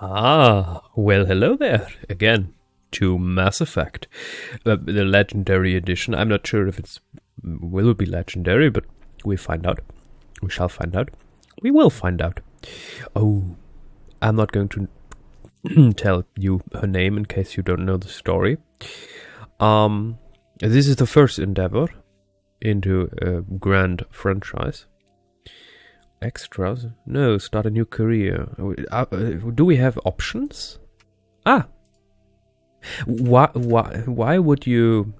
Well, hello there again to Mass Effect, the Legendary Edition. I'm not sure if it will be legendary, but we find out. We shall find out. We will find out. Oh, I'm not going to tell you her name in case you don't know the story. This is the first endeavor into a grand franchise. Extras? No, start a new career. Do we have options? Why would you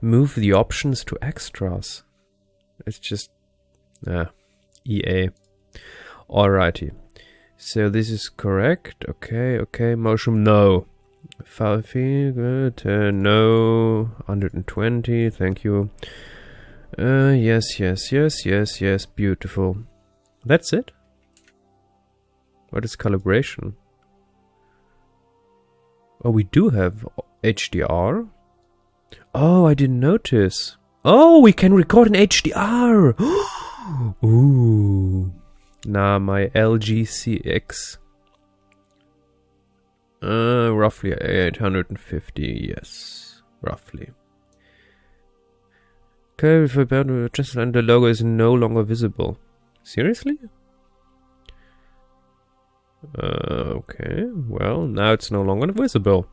move the options to extras? It's just EA. Alrighty. So this is correct. Okay. Motion, no. Falfy, good. No. 120. Thank you. Yes. Beautiful. That's it? What is calibration? Oh, we do have HDR. Oh, I didn't notice. Oh, we can record in HDR. Ooh. Nah, my LGCX. Roughly 850, yes. Roughly. Okay, if just and the logo is no longer visible. Seriously? Okay, well, now it's no longer visible.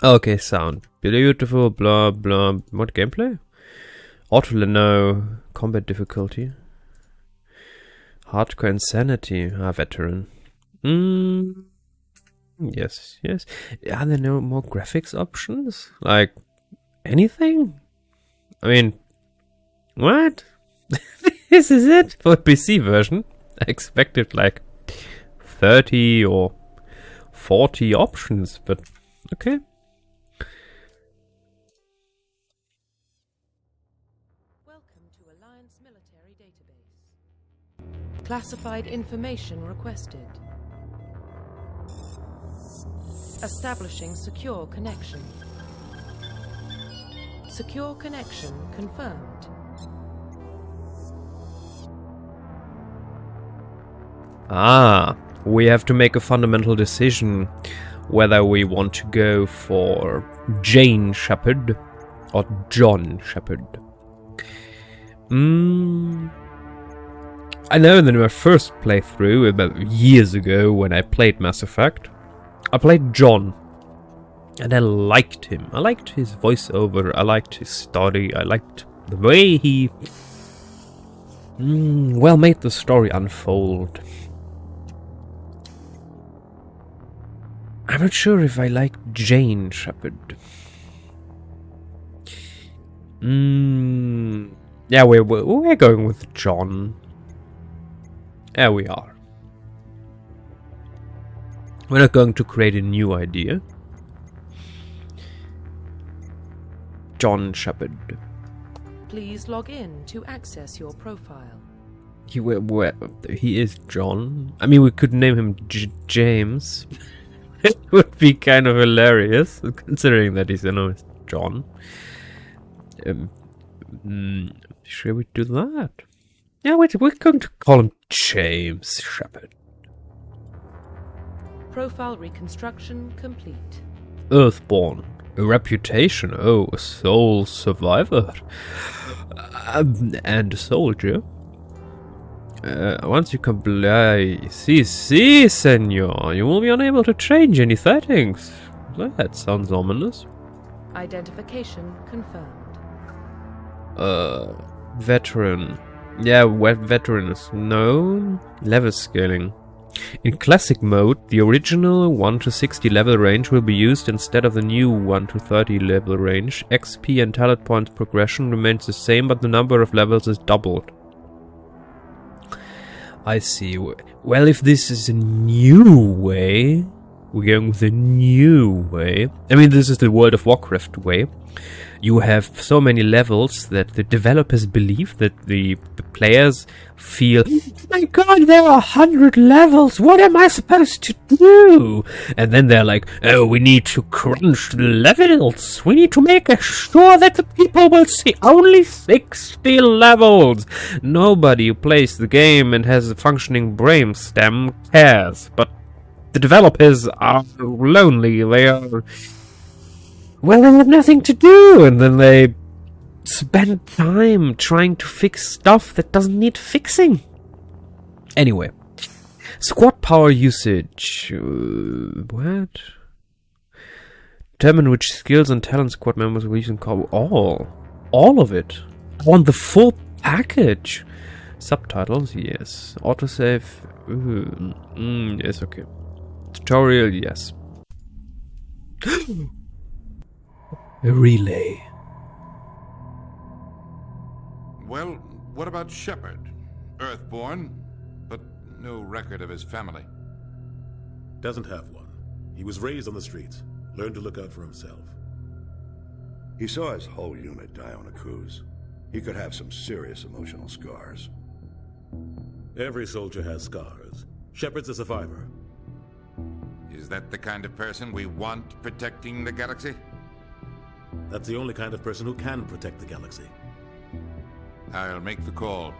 Okay, sound. Beautiful, blah, blah. What, gameplay? Auto, no. Combat difficulty. Hardcore insanity. Veteran. Yes. Are there no more graphics options? Like, anything? I mean, what? This is it for the PC version. I expected like 30 or 40 options, but okay. Welcome to Alliance Military Database. Classified information requested. Establishing secure connection. Secure connection confirmed. We have to make a fundamental decision whether we want to go for Jane Shepard or John Shepard. I know that in my first playthrough, about years ago when I played Mass Effect, I played John. And I liked him. I liked his voiceover. I liked his story. I liked the way he made the story unfold. I'm not sure if I like Jane Shepard. Yeah, we're going with John. Yeah, we are. We're not going to create a new idea. John Shepard. Please log in to access your profile. He is John. I mean, we could name him James. It would be kind of hilarious, considering that his name is John. Should we do that? Yeah, we're going to call him James Shepard. Profile reconstruction complete. Earthborn. A reputation. Oh, a soul survivor. And a soldier. Once you comply, si, senor, you will be unable to change any settings. That sounds ominous. Identification confirmed. Veteran. Yeah, veteran is known. Level scaling. In classic mode, the original 1 to 60 level range will be used instead of the new 1 to 30 level range. XP and talent points progression remains the same, but the number of levels is doubled. I see. Well, if this is a new way, we're going with a new way. I mean, this is the World of Warcraft way. You have so many levels that the developers believe that the players feel, oh my god, there are 100 levels, what am I supposed to do? And then they're like, oh, we need to crunch the levels, we need to make sure that the people will see only 60 levels. Nobody who plays the game and has a functioning brainstem cares, but the developers are lonely, they have nothing to do, and then they spend time trying to fix stuff that doesn't need fixing. Anyway, squad power usage. What? Determine which skills and talent squad members will use in combat. All of it. I want the full package. Subtitles, yes. Autosave, yes, okay. Tutorial, yes. A relay. Well, what about Shepard? Earthborn, but no record of his family. Doesn't have one. He was raised on the streets. Learned to look out for himself. He saw his whole unit die on a cruise. He could have some serious emotional scars. Every soldier has scars. Shepard's a survivor. Is that the kind of person we want protecting the galaxy? That's the only kind of person who can protect the galaxy. I'll make the call.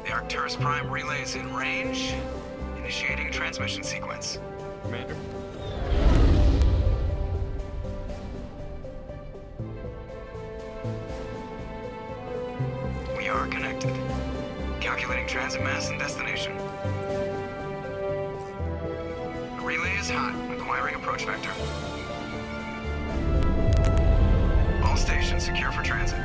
Arcturus Prime relay is in range. Initiating transmission sequence. Commander. We are connected. Calculating transit mass and destination. The relay is hot. Acquiring approach vector. All stations secure for transit.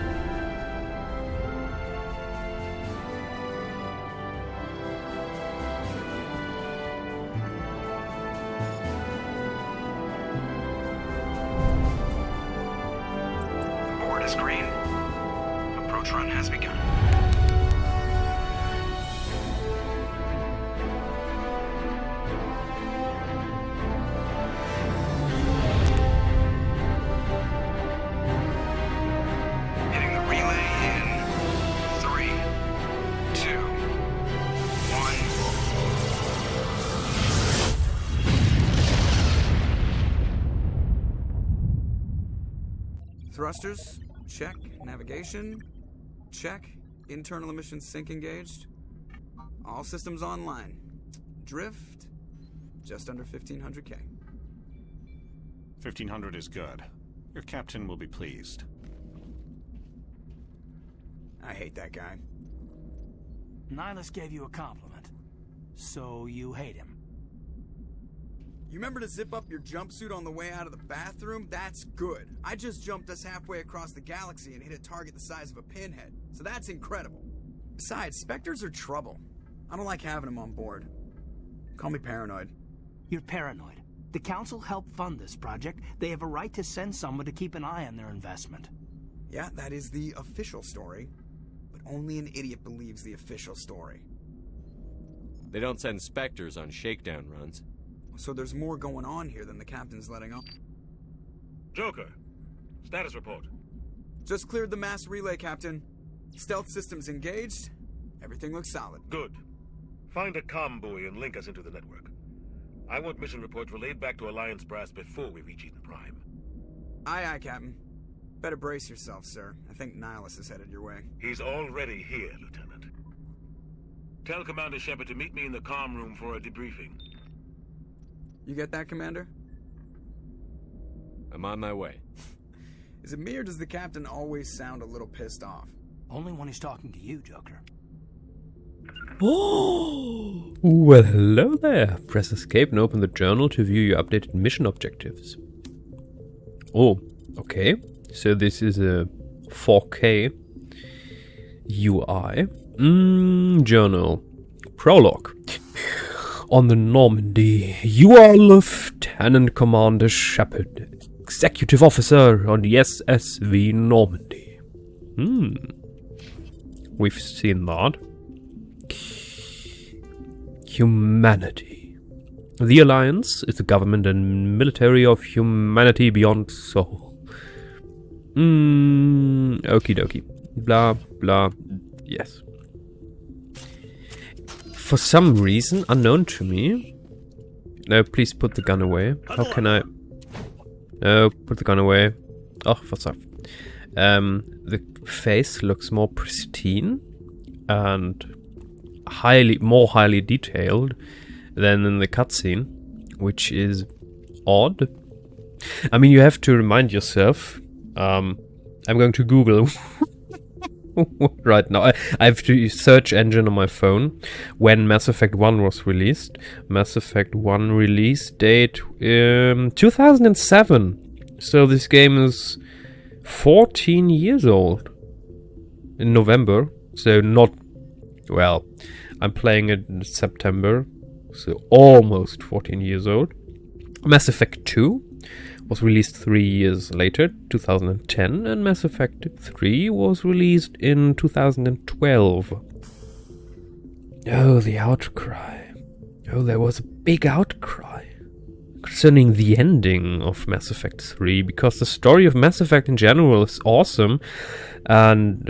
Green. Approach run has begun. Hitting the relay in 3, 2, 1. Thrusters. Check. Navigation. Check. Internal emissions sync engaged. All systems online. Drift. Just under 1500K. 1500 is good. Your captain will be pleased. I hate that guy. Nihilus gave you a compliment. So you hate him. You remember to zip up your jumpsuit on the way out of the bathroom? That's good. I just jumped us halfway across the galaxy and hit a target the size of a pinhead. So that's incredible. Besides, Spectres are trouble. I don't like having them on board. Call me paranoid. You're paranoid. The Council helped fund this project. They have a right to send someone to keep an eye on their investment. Yeah, that is the official story. But only an idiot believes the official story. They don't send Spectres on shakedown runs. So there's more going on here than the captain's letting on. Joker, status report. Just cleared the mass relay, Captain. Stealth systems engaged. Everything looks solid. Good. Find a comm buoy and link us into the network. I want mission reports relayed back to Alliance Brass before we reach Eden Prime. Aye, aye, Captain. Better brace yourself, sir. I think Nihilus is headed your way. He's already here, Lieutenant. Tell Commander Shepard to meet me in the comm room for a debriefing. You get that, Commander? I'm on my way. Is it me or does the captain always sound a little pissed off? Only when he's talking to you, Joker. Oh, well, hello there. Press escape and open the journal to view your updated mission objectives. Oh, okay. So this is a 4K UI. Journal. Prologue. On the Normandy, you are Lieutenant Commander Shepard, Executive Officer on the SSV Normandy. We've seen that. Humanity. The Alliance is the government and military of humanity beyond soul. Okie dokie. Blah, blah. Yes. For some reason unknown to me. No, please put the gun away. How can I... No, put the gun away. Oh, what's up? The face looks more pristine and more highly detailed than in the cutscene, which is odd. I mean, you have to remind yourself. I'm going to Google right now. I have to search engine on my phone when Mass Effect 1 was released. Mass Effect 1 release date 2007. So this game is 14 years old in November. So not, well, I'm playing it in September, so almost 14 years old. Mass Effect 2 was released 3 years later, 2010, and Mass Effect 3 was released in 2012. Oh, the outcry. Oh, there was a big outcry concerning the ending of Mass Effect 3, because the story of Mass Effect in general is awesome, and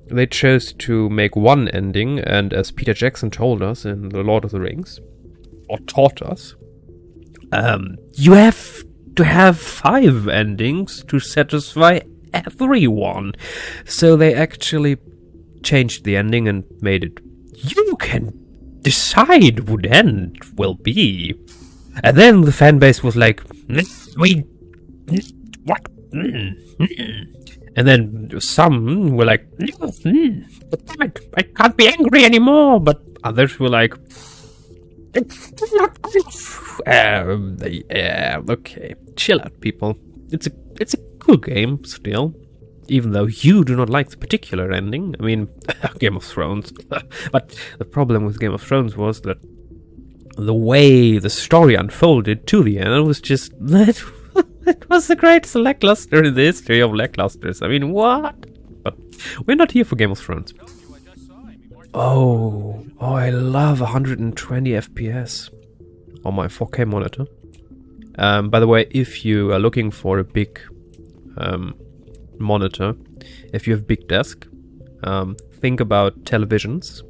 they chose to make one ending, and as Peter Jackson told us in The Lord of the Rings, or taught us, you have to have 5 endings to satisfy everyone. So they actually changed the ending and made it, you can decide what end will be. And then the fan base was like, what? And then some were like, I can't be angry anymore. But others were like, okay, chill out, people. It's a cool game still, even though you do not like the particular ending. I mean, Game of Thrones. But the problem with Game of Thrones was that the way the story unfolded to the end was just it was the greatest lackluster in the history of lacklusters. I mean, what? But we're not here for Game of Thrones. Oh, I love 120 FPS on my 4K monitor. By the way, if you are looking for a big monitor, if you have a big desk, think about televisions.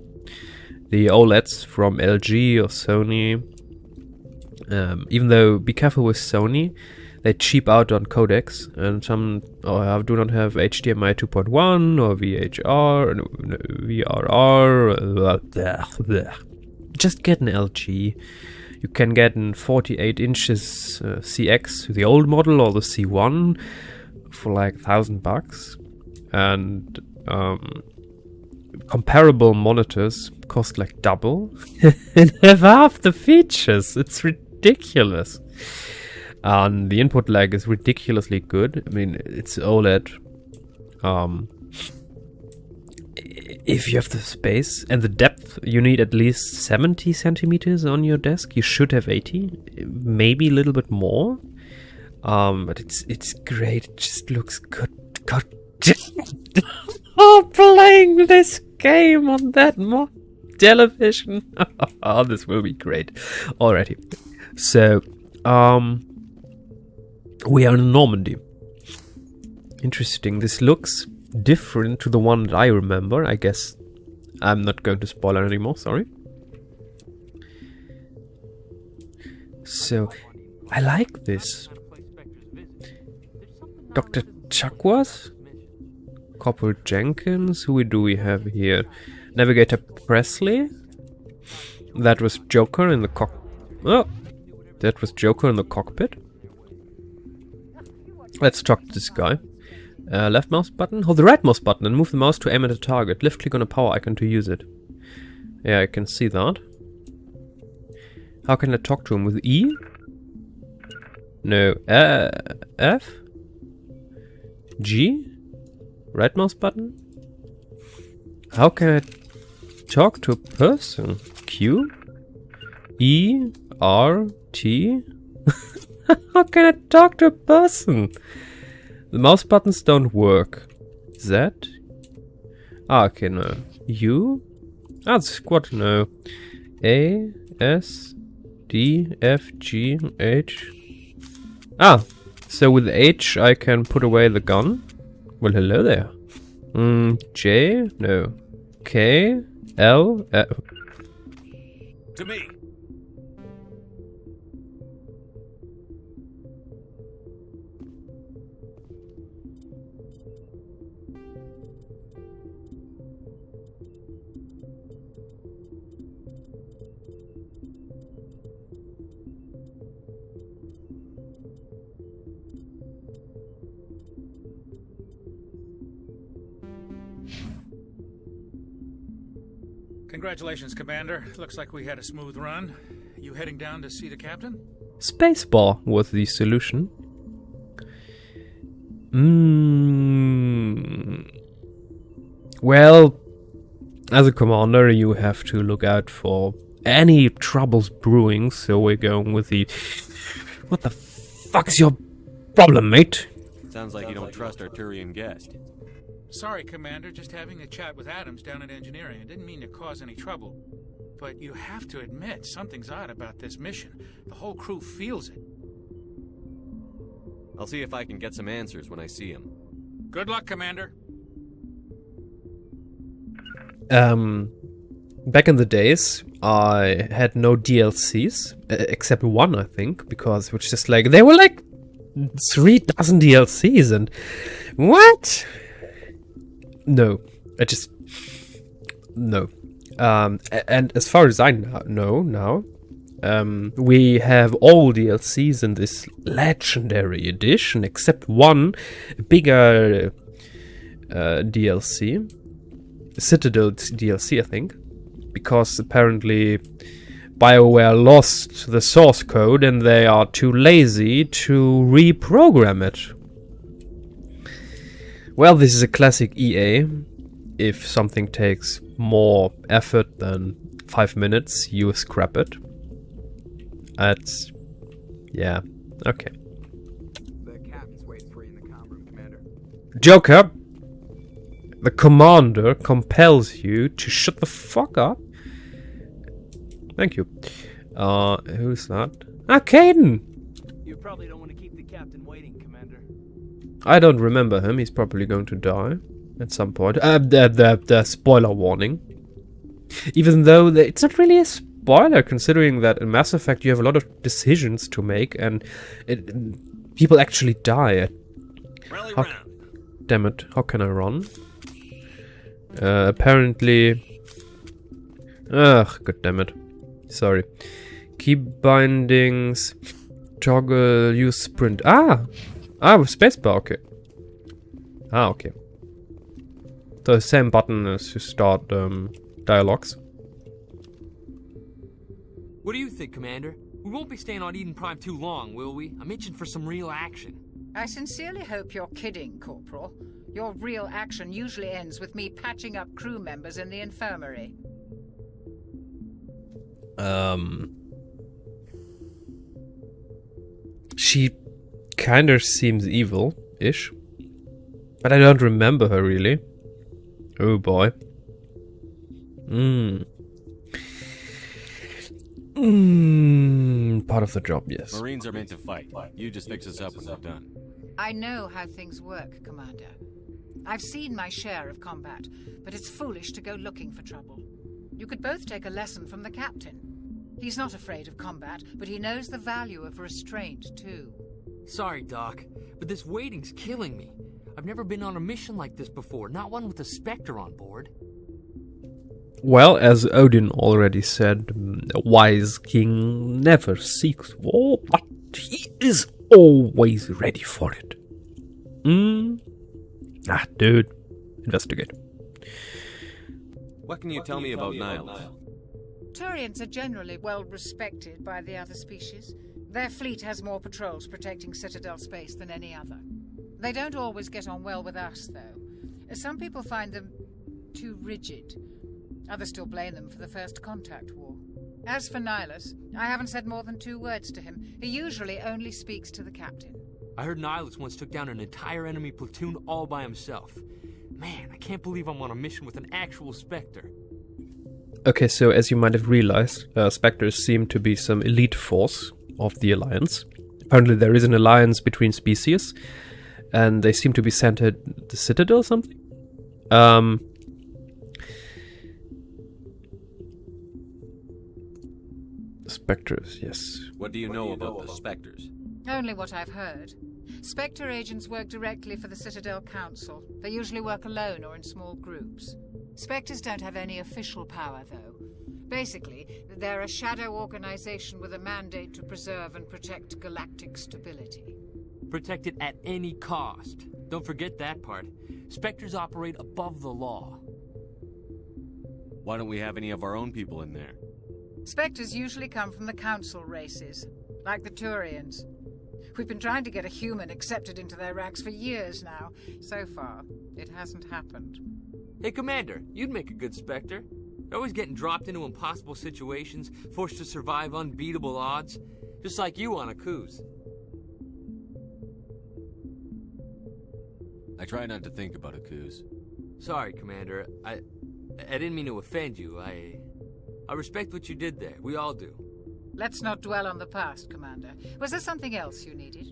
The OLEDs from LG or Sony, even though be careful with Sony, they cheap out on codecs, and some do not have HDMI 2.1 or VRR. Just get an LG. You can get an 48 inches CX, the old model, or the C1 for like $1,000, and comparable monitors cost like double and have half the features. It's ridiculous. And the input lag is ridiculously good. I mean, it's OLED. If you have the space and the depth, you need at least 70 centimeters on your desk. You should have 80, maybe a little bit more. But it's great. It just looks good. God, playing this game on that television. Oh, this will be great. Alrighty. So, we are in Normandy. Interesting. This looks different to the one that I remember. I guess I'm not going to spoil it anymore. Sorry. So, I like this. Dr. Chakwas? Corporal Jenkins? Who do we have here? Navigator Presley? That was Joker in the that was Joker in the cockpit. Let's talk to this guy. Left mouse button? Hold the right mouse button and move the mouse to aim at a target. Left click on a power icon to use it. Yeah, I can see that. How can I talk to him? With E? No. F? G? Right mouse button? How can I talk to a person? Q? E? R? T? How can I talk to a person? The mouse buttons don't work. Z? Ah, okay, no. U? Ah, squad, no. A? S? D? F? G? H? Ah, so with H I can put away the gun? Well, hello there. J? No. K? L? To me. Congratulations, Commander. Looks like we had a smooth run. You heading down to see the captain? Spacebar was the solution. Well, as a commander, you have to look out for any troubles brewing, so we're going with the... What the fuck's your problem, mate? Sounds like you don't trust our Turian guest. Sorry, Commander. Just having a chat with Adams down at engineering. I didn't mean to cause any trouble. But you have to admit, something's odd about this mission. The whole crew feels it. I'll see if I can get some answers when I see him. Good luck, Commander. Back in the days, I had no DLCs, except one, I think, because it was just like, there were like 3 dozen DLCs, and what? No, no. And as far as I know now, we have all DLCs in this legendary edition, except one bigger DLC, Citadel DLC, I think, because apparently BioWare lost the source code and they are too lazy to reprogram it. Well, this is a classic EA. If something takes more effort than 5 minutes, you scrap it. That's... yeah, okay. The captain's waiting for you in the comm room, Commander. Joker! The commander compels you to shut the fuck up. Thank you. Who's that? Ah, Caden! You probably don't want to keep the captain waiting, Commander. I don't remember him. He's probably going to die at some point. The spoiler warning. Even though it's not really a spoiler, considering that in Mass Effect you have a lot of decisions to make, and people actually die. Damn it! How can I run? Apparently. Ugh, god damn it. Sorry. Key bindings. Toggle. Use sprint. With spacebar. Okay. Okay. The same button as to start dialogues. What do you think, Commander? We won't be staying on Eden Prime too long, will we? I'm itching for some real action. I sincerely hope you're kidding, Corporal. Your real action usually ends with me patching up crew members in the infirmary. She kind of seems evil-ish. But I don't remember her, really. Oh, boy. Part of the job, yes. Marines are meant to fight. You just fix us up when we're done. I know how things work, Commander. I've seen my share of combat, but it's foolish to go looking for trouble. You could both take a lesson from the captain. He's not afraid of combat, but he knows the value of restraint, too. Sorry, Doc, but this waiting's killing me. I've never been on a mission like this before, not one with a Spectre on board. Well, as Odin already said, a wise king never seeks war, but he is always ready for it. Dude. Investigate. What can you tell me about Niles? Turians are generally well respected by the other species. Their fleet has more patrols protecting Citadel space than any other. They don't always get on well with us, though. Some people find them too rigid. Others still blame them for the First Contact War. As for Nihilus, I haven't said more than 2 words to him. He usually only speaks to the captain. I heard Nihilus once took down an entire enemy platoon all by himself. Man, I can't believe I'm on a mission with an actual Spectre. Okay, so as you might have realized, Spectres seem to be some elite force of the Alliance. Apparently there is an alliance between species, and they seem to be sent at the Citadel or something? Spectres, yes. What do you know about the Spectres? Only what I've heard. Spectre agents work directly for the Citadel Council. They usually work alone or in small groups. Spectres don't have any official power, though. Basically, they're a shadow organization with a mandate to preserve and protect galactic stability. Protect it at any cost. Don't forget that part. Spectres operate above the law. Why don't we have any of our own people in there? Spectres usually come from the Council races, like the Turians. We've been trying to get a human accepted into their ranks for years now. So far, it hasn't happened. Hey, Commander, you'd make a good Spectre. You're always getting dropped into impossible situations, forced to survive unbeatable odds, just like you on a cruise. I try not to think about a cruise. Sorry, Commander. I didn't mean to offend you. I respect what you did there. We all do. Let's not dwell on the past, Commander. Was there something else you needed?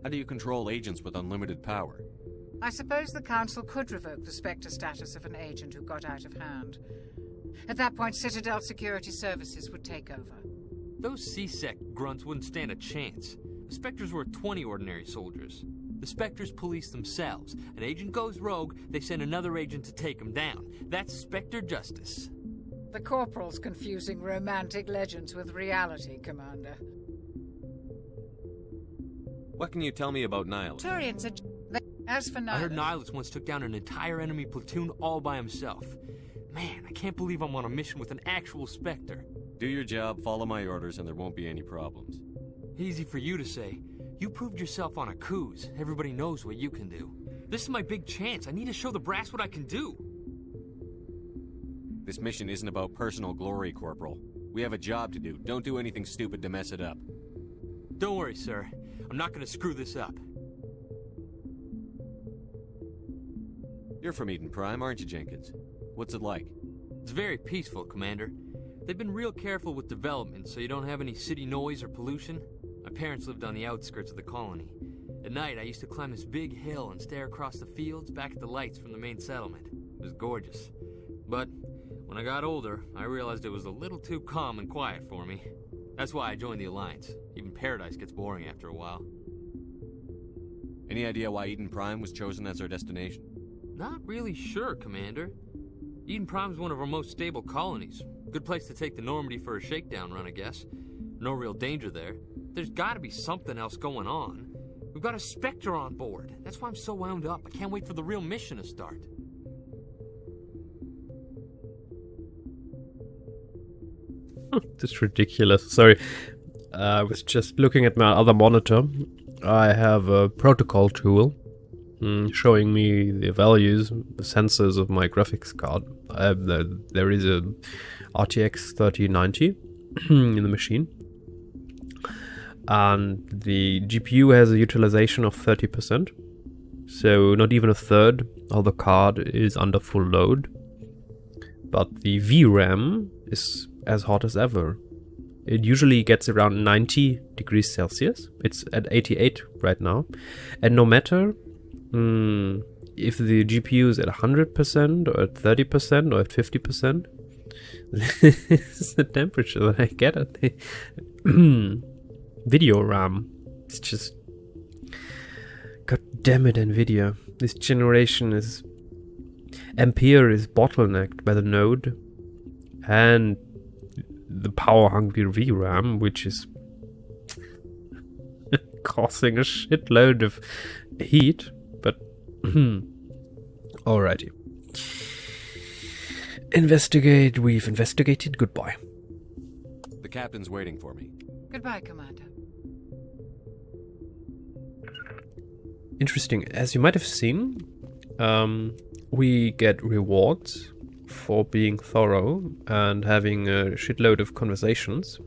How do you control agents with unlimited power? I suppose the Council could revoke the Spectre status of an agent who got out of hand. At that point, Citadel Security Services would take over. Those C-Sec grunts wouldn't stand a chance. The Spectres were 20 ordinary soldiers. The Spectres police themselves. An agent goes rogue, they send another agent to take him down. That's Spectre justice. The Corporal's confusing romantic legends with reality, Commander. What can you tell me about Nihilus? Turians are... As for Nihilus... I heard Nihilus once took down an entire enemy platoon all by himself. Man, I can't believe I'm on a mission with an actual Spectre. Do your job, follow my orders, and there won't be any problems. Easy for you to say. You proved yourself on a cruise. Everybody knows what you can do. This is my big chance. I need to show the brass what I can do. This mission isn't about personal glory, Corporal. We have a job to do. Don't do anything stupid to mess it up. Don't worry, sir. I'm not going to screw this up. You're from Eden Prime, aren't you, Jenkins? What's it like? It's very peaceful, Commander. They've been real careful with development, so you don't have any city noise or pollution. My parents lived on the outskirts of the colony. At night, I used to climb this big hill and stare across the fields back at the lights from the main settlement. It was gorgeous. But when I got older, I realized it was a little too calm and quiet for me. That's why I joined the Alliance. Even Paradise gets boring after a while. Any idea why Eden Prime was chosen as our destination? Not really sure, Commander. Eden Prime's one of our most stable colonies. Good place to take the Normandy for a shakedown run, I guess. No real danger there. There's gotta be something else going on. We've got a Spectre on board. That's why I'm so wound up. I can't wait for the real mission to start. That's ridiculous. Sorry. I was just looking at my other monitor. I have a protocol tool showing me the values, the sensors of my graphics card. There is a RTX 3090 in the machine. And the GPU has a utilization of 30%. So not even a third of the card is under full load. But the VRAM is as hot as ever. It usually gets around 90 degrees Celsius. It's at 88 right now. And no matter if the GPU is at 100% or at 30% or at 50%, this is the temperature that I get at the video RAM. It's just... God damn it, NVIDIA. This generation is... Ampere is bottlenecked by the node and the power-hungry VRAM, which is causing a shitload of heat. But alrighty. Investigate. We've investigated. Goodbye. The captain's waiting for me. Goodbye, Commander. Interesting. As you might have seen, we get rewards for being thorough and having a shitload of conversations.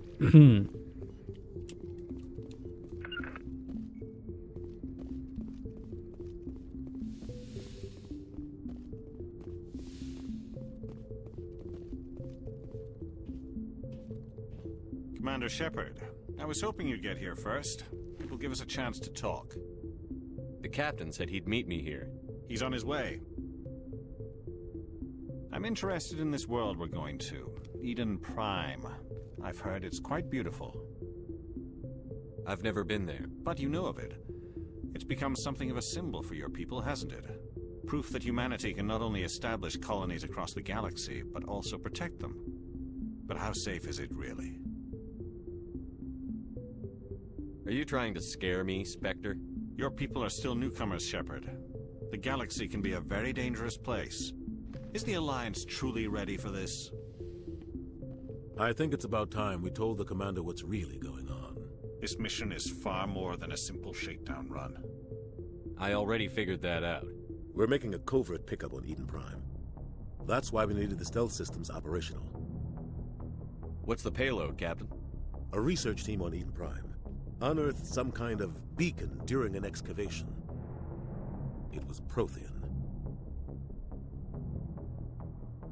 Commander Shepard, I was hoping you'd get here first. It will give us a chance to talk. The captain said he'd meet me here. He's on his way. I'm interested in this world we're going to, Eden Prime. I've heard it's quite beautiful. I've never been there. But you know of it. It's become something of a symbol for your people, hasn't it? Proof that humanity can not only establish colonies across the galaxy, but also protect them. But how safe is it really? Are you trying to scare me, Spectre? Your people are still newcomers, Shepard. The galaxy can be a very dangerous place. Is the Alliance truly ready for this? I think it's about time we told the Commander what's really going on. This mission is far more than a simple shakedown run. I already figured that out. We're making a covert pickup on Eden Prime. That's why we needed the stealth systems operational. What's the payload, Captain? A research team on Eden Prime unearthed some kind of beacon during an excavation. It was Prothean.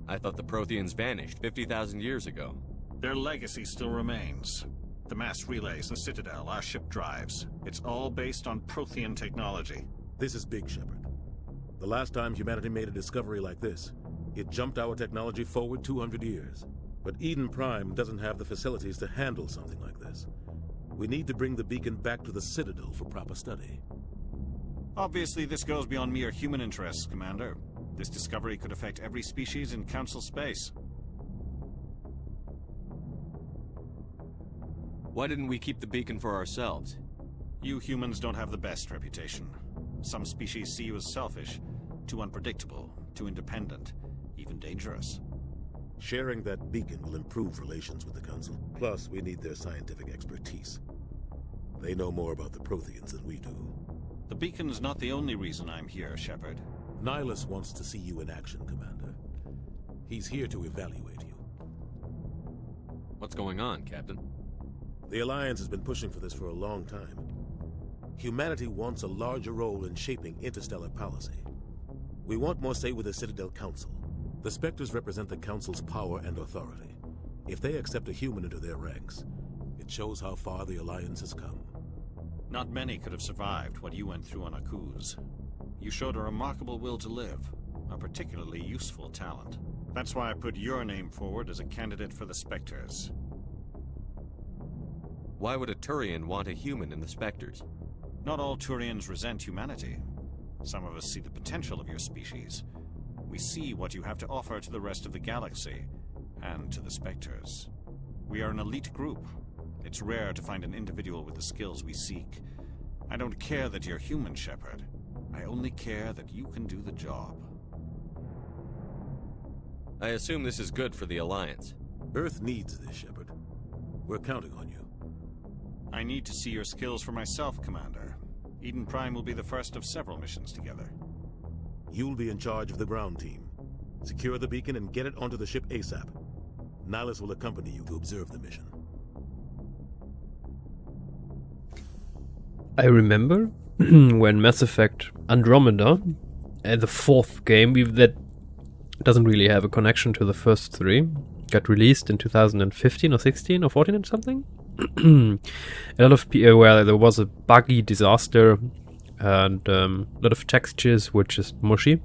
I thought the Protheans vanished 50,000 years ago. Their legacy still remains. The mass relays, the Citadel, our ship drives. It's all based on Prothean technology. This is big, Shepard. The last time humanity made a discovery like this, it jumped our technology forward 200 years. But Eden Prime doesn't have the facilities to handle something like this. We need to bring the beacon back to the Citadel for proper study. Obviously, this goes beyond mere human interests, Commander. This discovery could affect every species in Council space. Why didn't we keep the beacon for ourselves? You humans don't have the best reputation. Some species see you as selfish, too unpredictable, too independent, even dangerous. Sharing that beacon will improve relations with the Council. Plus, we need their scientific expertise. They know more about the Protheans than we do. The beacon's not the only reason I'm here, Shepard. Nihilus wants to see you in action, Commander. He's here to evaluate you. What's going on, Captain? The Alliance has been pushing for this for a long time. Humanity wants a larger role in shaping interstellar policy. We want more say with the Citadel Council. The Spectres represent the Council's power and authority. If they accept a human into their ranks, it shows how far the Alliance has come. Not many could have survived what you went through on Akuz. You showed a remarkable will to live, a particularly useful talent. That's why I put your name forward as a candidate for the Spectres. Why would a Turian want a human in the Spectres? Not all Turians resent humanity. Some of us see the potential of your species. We see what you have to offer to the rest of the galaxy, and to the Spectres. We are an elite group. It's rare to find an individual with the skills we seek. I don't care that you're human, Shepard. I only care that you can do the job. I assume this is good for the Alliance. Earth needs this, Shepard. We're counting on you. I need to see your skills for myself, Commander. Eden Prime will be the first of several missions together. You'll be in charge of the ground team. Secure the beacon and get it onto the ship ASAP. Nihilus will accompany you to observe the mission. I remember when Mass Effect Andromeda, the fourth game that doesn't really have a connection to the first three, got released in 2015 or 16 or 14 or something. A lot of people, where there was a buggy disaster and a lot of textures were just mushy.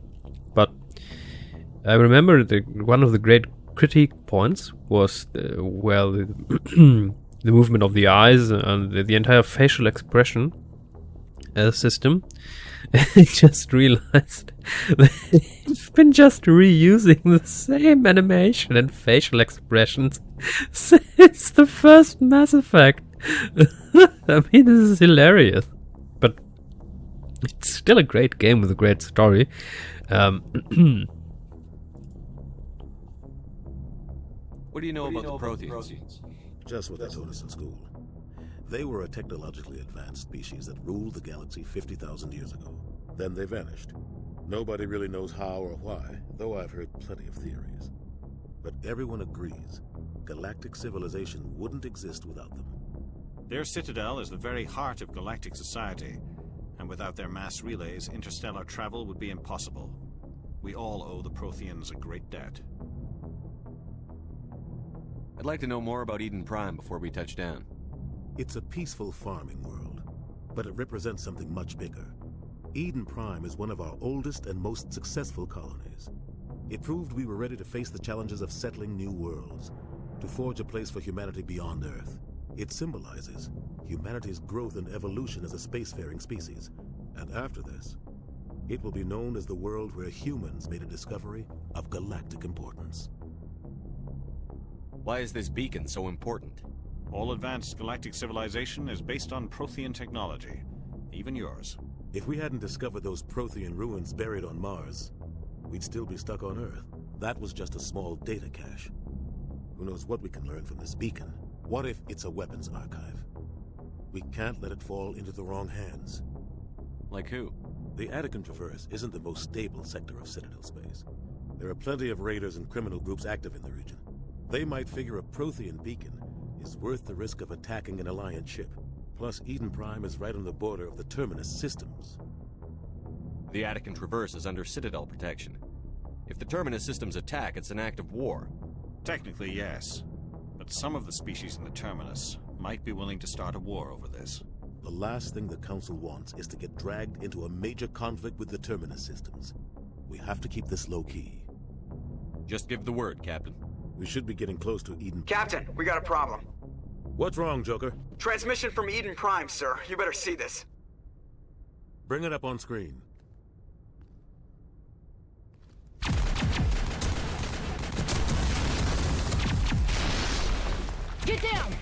But I remember one of the great critique points was the movement of the eyes and the entire facial expression system. I just realized they've been just reusing the same animation and facial expressions since the first Mass Effect. I mean, this is hilarious. But it's still a great game with a great story. What do you know about the Protheans? Just what they taught us in school. They were a technologically advanced species that ruled the galaxy 50,000 years ago. Then they vanished. Nobody really knows how or why, though I've heard plenty of theories. But everyone agrees, galactic civilization wouldn't exist without them. Their citadel is the very heart of galactic society, and without their mass relays, interstellar travel would be impossible. We all owe the Protheans a great debt. I'd like to know more about Eden Prime before we touch down. It's a peaceful farming world, but it represents something much bigger. Eden Prime is one of our oldest and most successful colonies. It proved we were ready to face the challenges of settling new worlds, to forge a place for humanity beyond Earth. It symbolizes humanity's growth and evolution as a spacefaring species. And after this, it will be known as the world where humans made a discovery of galactic importance. Why is this beacon so important? All advanced galactic civilization is based on Prothean technology, even yours. If we hadn't discovered those Prothean ruins buried on Mars, we'd still be stuck on Earth. That was just a small data cache. Who knows what we can learn from this beacon? What if it's a weapons archive? We can't let it fall into the wrong hands. Like who? The Attican Traverse isn't the most stable sector of Citadel space. There are plenty of raiders and criminal groups active in the region. They might figure a Prothean beacon is worth the risk of attacking an Alliance ship. Plus, Eden Prime is right on the border of the Terminus systems. The Attican Traverse is under Citadel protection. If the Terminus systems attack, it's an act of war. Technically, yes. But some of the species in the Terminus might be willing to start a war over this. The last thing the Council wants is to get dragged into a major conflict with the Terminus systems. We have to keep this low-key. Just give the word, Captain. We should be getting close to Eden. Captain, we got a problem. What's wrong, Joker? Transmission from Eden Prime, sir. You better see this. Bring it up on screen. Get down!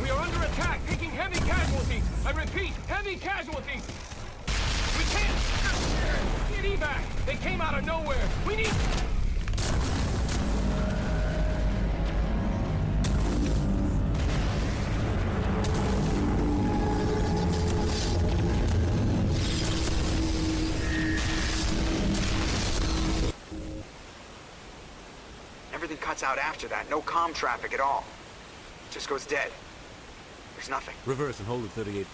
We are under attack, taking heavy casualties. I repeat, heavy casualties. We can't get evac. They came out of nowhere. We need... Everything cuts out after that. No comm traffic at all. Just goes dead. There's nothing. Reverse and hold at 38.5.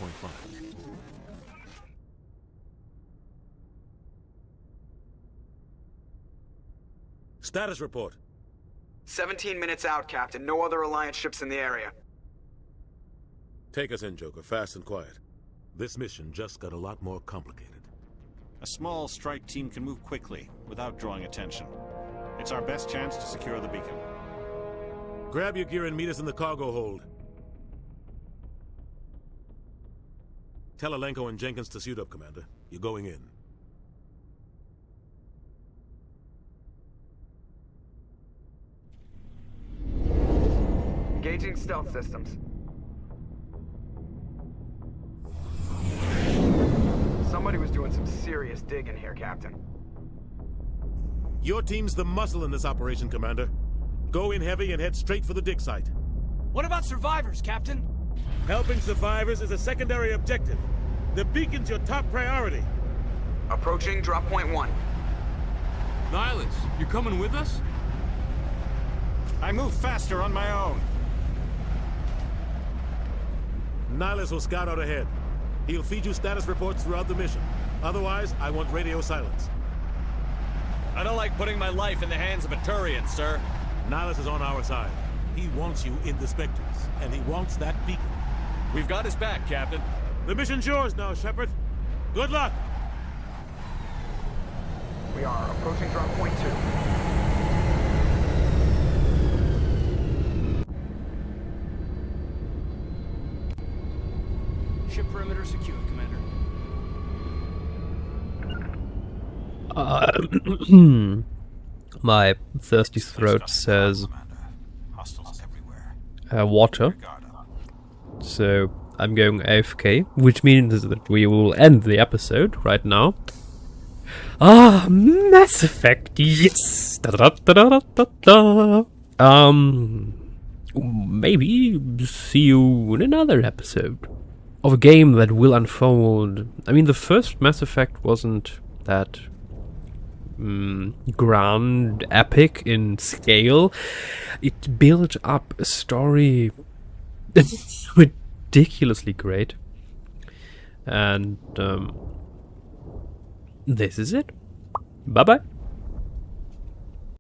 Status report. 17 minutes out, Captain. No other Alliance ships in the area. Take us in, Joker. Fast and quiet. This mission just got a lot more complicated. A small strike team can move quickly, without drawing attention. It's our best chance to secure the beacon. Grab your gear and meet us in the cargo hold. Tell Alenko and Jenkins to suit up, Commander. You're going in. Engaging stealth systems. Somebody was doing some serious digging here, Captain. Your team's the muscle in this operation, Commander. Go in heavy and head straight for the dig site. What about survivors, Captain? Helping survivors is a secondary objective. The beacon's your top priority. Approaching drop point 1. Nihilus, you coming with us? I move faster on my own. Nihilus will scout out ahead. He'll feed you status reports throughout the mission. Otherwise, I want radio silence. I don't like putting my life in the hands of a Turian, sir. Nihilus is on our side. He wants you in the Spectres, and he wants that beacon. We've got his back, Captain. The mission's yours now, Shepard. Good luck! We are approaching drop point 2. Ship perimeter secure, Commander. My thirsty throat says water. So I'm going AFK, which means that we will end the episode right now. Mass Effect, yes! Maybe see you in another episode of a game that will unfold. I mean, the first Mass Effect wasn't that grand, epic in scale. It built up a story that's ridiculously great. And this is it. Bye-bye.